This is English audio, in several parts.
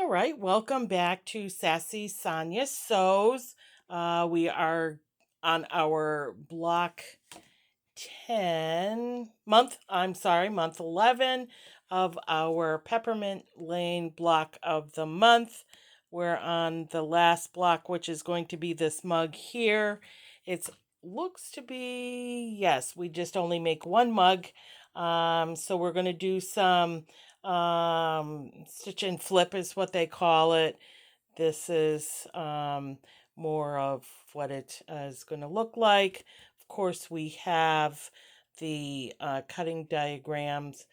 All right, welcome back to Sassy Sonya Sews. We are on our block month 11 of our Peppermint Lane block of the month. We're on the last block, which is going to be this mug here. It looks to be, yes, we just only make one mug. So we're going to do some stitch and flip is what they call it. This is more of what it is going to look like. Of course, we have the cutting diagrams.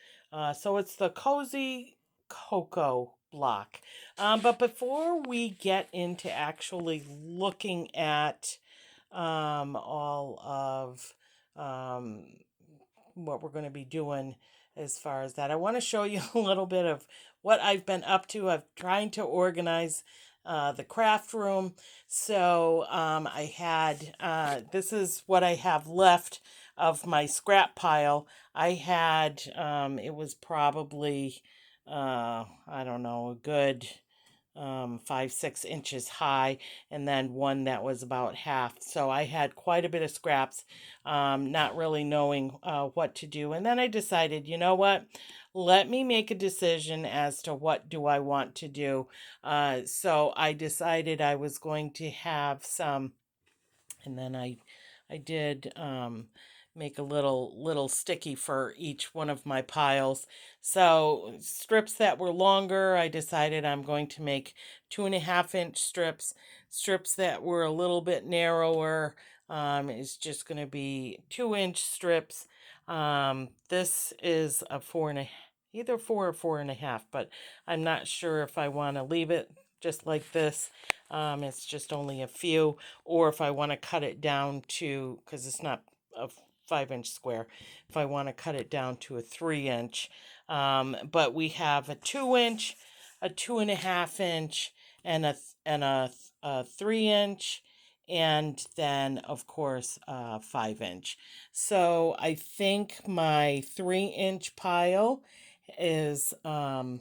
So it's the Cozy Cocoa block. But before we get into actually looking at all of um, what we're going to be doing as far as that, I want to show you a little bit of what I've been up to. I'm trying to organize the craft room. So I had, this is what I have left of my scrap pile. I had, it was probably, I don't know, a good 5, 6 inches high, and then one that was about half. So I had quite a bit of scraps, not really knowing what to do. And then I decided, you know what? Let me make a decision as to what do I want to do. So I decided I was going to have some, and then I did make a little sticky for each one of my piles. So strips that were longer, I decided I'm going to make 2.5 inch strips. Strips that were a little bit narrower is just going to be 2 inch strips. This is a either 4 or 4.5, but I'm not sure if I want to leave it just like this. It's just only a few, or if I want to cut it down to, because it's not a 5 inch square, if I want to cut it down to a 3 inch. But we have a 2 inch, a 2.5 inch, and a 3 inch, and then of course 5 inch. So I think my 3 inch pile is the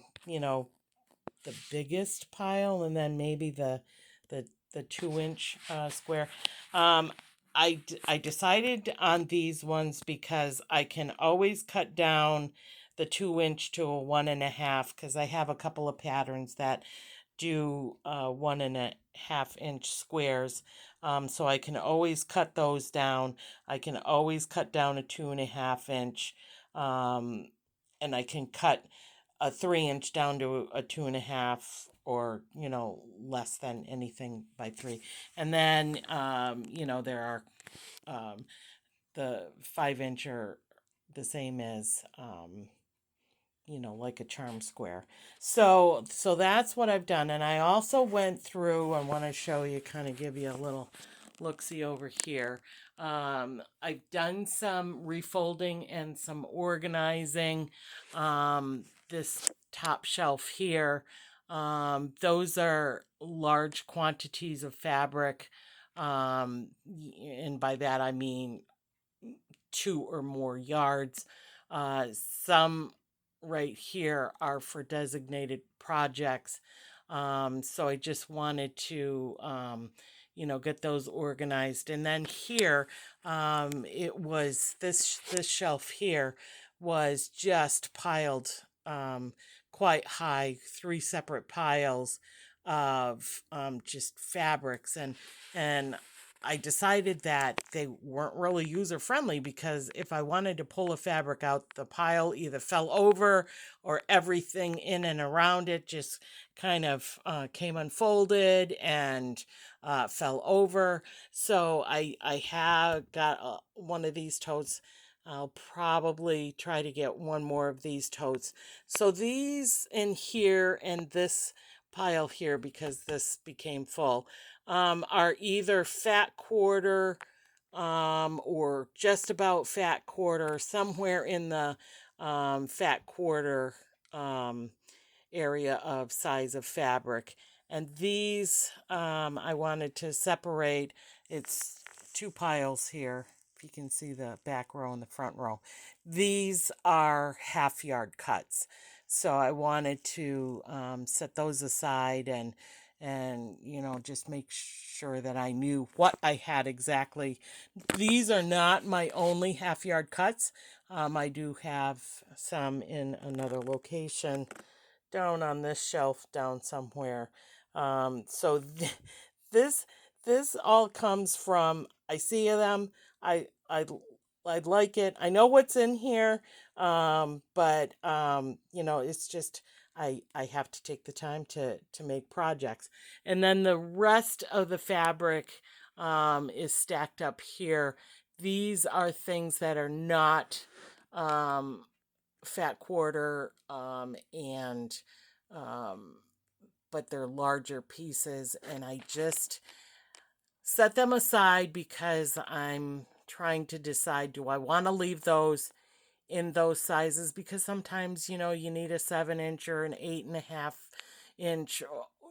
biggest pile, and then maybe the the 2 inch square. Um, I decided on these ones because I can always cut down the 2 inch to a 1.5, because I have a couple of patterns that do 1.5 inch squares. So I can always cut those down. I can always cut down a 2.5 inch, and I can cut a 3 inch down to a 2.5, or less than anything by three. And then there are the 5 inch are the same as like a charm square. So that's what I've done. And I also went through, I want to show you, kind of give you a little look see over here. I've done some refolding and some organizing. This top shelf here, those are large quantities of fabric. And by that I mean 2 or more yards. Some right here are for designated projects. So I just wanted to, get those organized. And then here, it was this shelf here was just piled quite high, three separate piles of just fabrics, and I decided that they weren't really user friendly, because if I wanted to pull a fabric out, the pile either fell over, or everything in and around it just kind of came unfolded and fell over. So I have got one of these totes. I'll probably try to get one more of these totes. So these in here and this pile here, because this became full, are either fat quarter, or just about fat quarter, somewhere in the fat quarter area of size of fabric. And these I wanted to separate. It's two piles here. If you can see the back row and the front row. These are half yard cuts. So I wanted to set those aside and just make sure that I knew what I had exactly. These are not my only half yard cuts. I do have some in another location down on this shelf down somewhere. So this this all comes from, I see them, I I I like it. I know what's in here, but it's just I have to take the time to make projects, and then the rest of the fabric is stacked up here. These are things that are not um, fat quarter, and um, but they're larger pieces, and I just set them aside because I'm trying to decide, do I want to leave those in those sizes, because sometimes you need a 7 inch or an 8.5 inch,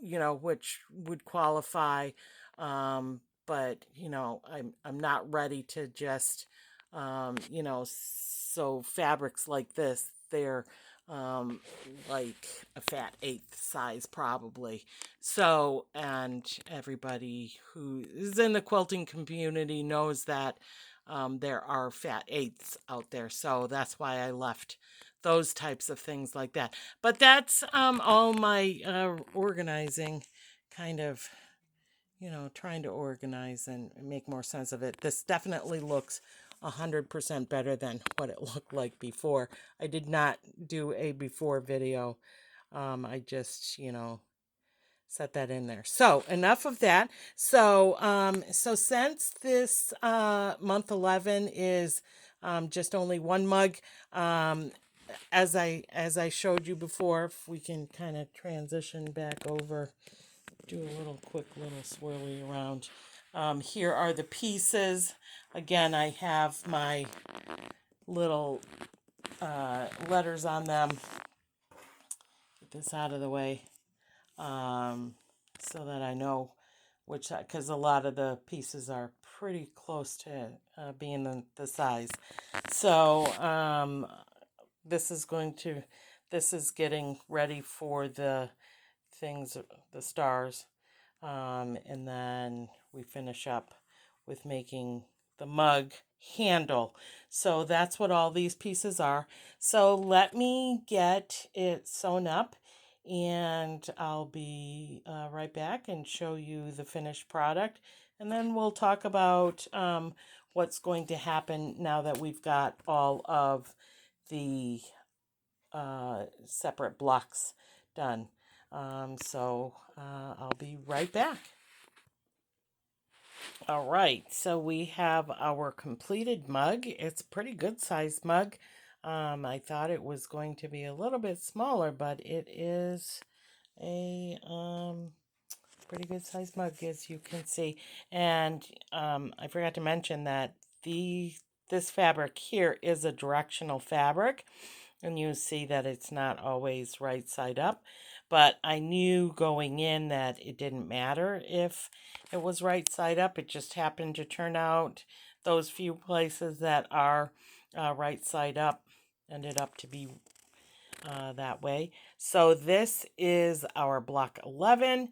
which would qualify. But I'm not ready to just so fabrics like this, they're um, like a fat eighth size probably. So, and everybody who is in the quilting community knows that there are fat eighths out there. So that's why I left those types of things like that. But that's all my organizing, kind of, trying to organize and make more sense of it. This definitely looks 100% better than what it looked like before. I did not do a before video. I just, set that in there. So enough of that. So since this month 11 is just only one mug, as I showed you before, if we can kind of transition back over, do a little quick little swirly around. Here are the pieces. Again, I have my little letters on them. Get this out of the way, so that I know which, because a lot of the pieces are pretty close to being the size. So this is going to, this is getting ready for the things, the stars. And then we finish up with making the mug handle. So that's what all these pieces are. So let me get it sewn up, and I'll be right back and show you the finished product. And then we'll talk about what's going to happen now that we've got all of the separate blocks done. I'll be right back. All right, so we have our completed mug. It's a pretty good sized mug. I thought it was going to be a little bit smaller, but it is a pretty good sized mug, as you can see. And I forgot to mention that this fabric here is a directional fabric, and you see that it's not always right side up. But I knew going in that it didn't matter if it was right side up. It just happened to turn out those few places that are right side up ended up to be that way. So this is our block 11,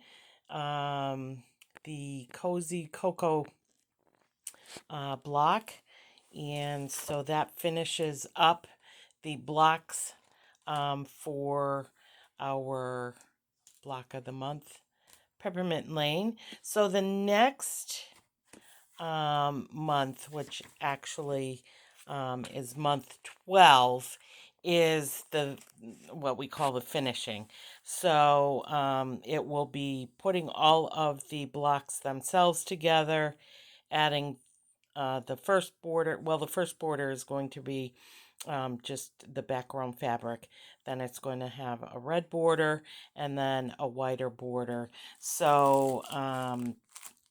the Cozy Cocoa block. And so that finishes up the blocks for our block of the month, Peppermint Lane. So the next month, which actually is month 12, is the what we call the finishing. So it will be putting all of the blocks themselves together, adding the first border. Well, the first border is going to be just the background fabric. Then it's going to have a red border and then a whiter border. So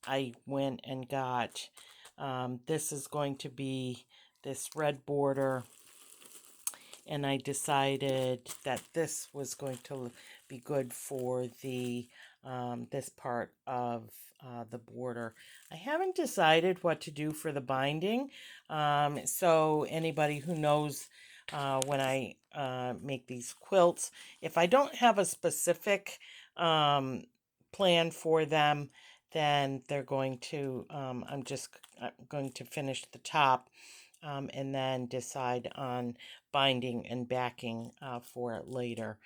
I went and got, this is going to be this red border, and I decided that this was going to be good for the this part of the border. I haven't decided what to do for the binding, so anybody who knows when I make these quilts. If I don't have a specific plan for them, then they're going to, I'm just going to finish the top and then decide on binding and backing for it later.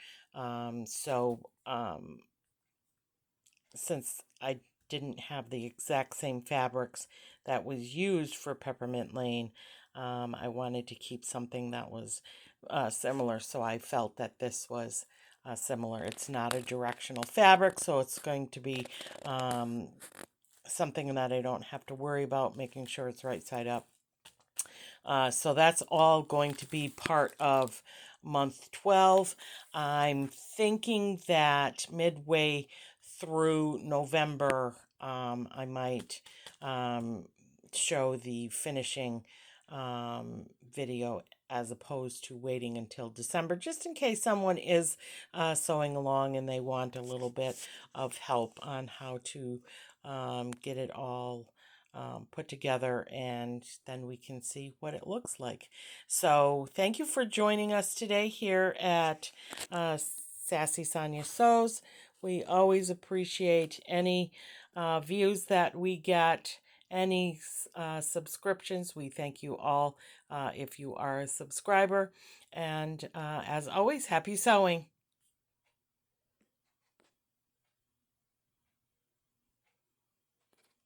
Since I didn't have the exact same fabrics that was used for Peppermint Lane, I wanted to keep something that was similar, so I felt that this was similar. It's not a directional fabric, so it's going to be something that I don't have to worry about making sure it's right side up. So that's all going to be part of month 12. I'm thinking that midway through November, I might show the finishing video as opposed to waiting until December, just in case someone is sewing along and they want a little bit of help on how to get it all put together, and then we can see what it looks like. So thank you for joining us today here at Sassy Sonya Sews. We always appreciate any views that we get, any subscriptions. We thank you all if you are a subscriber. And as always, happy sewing.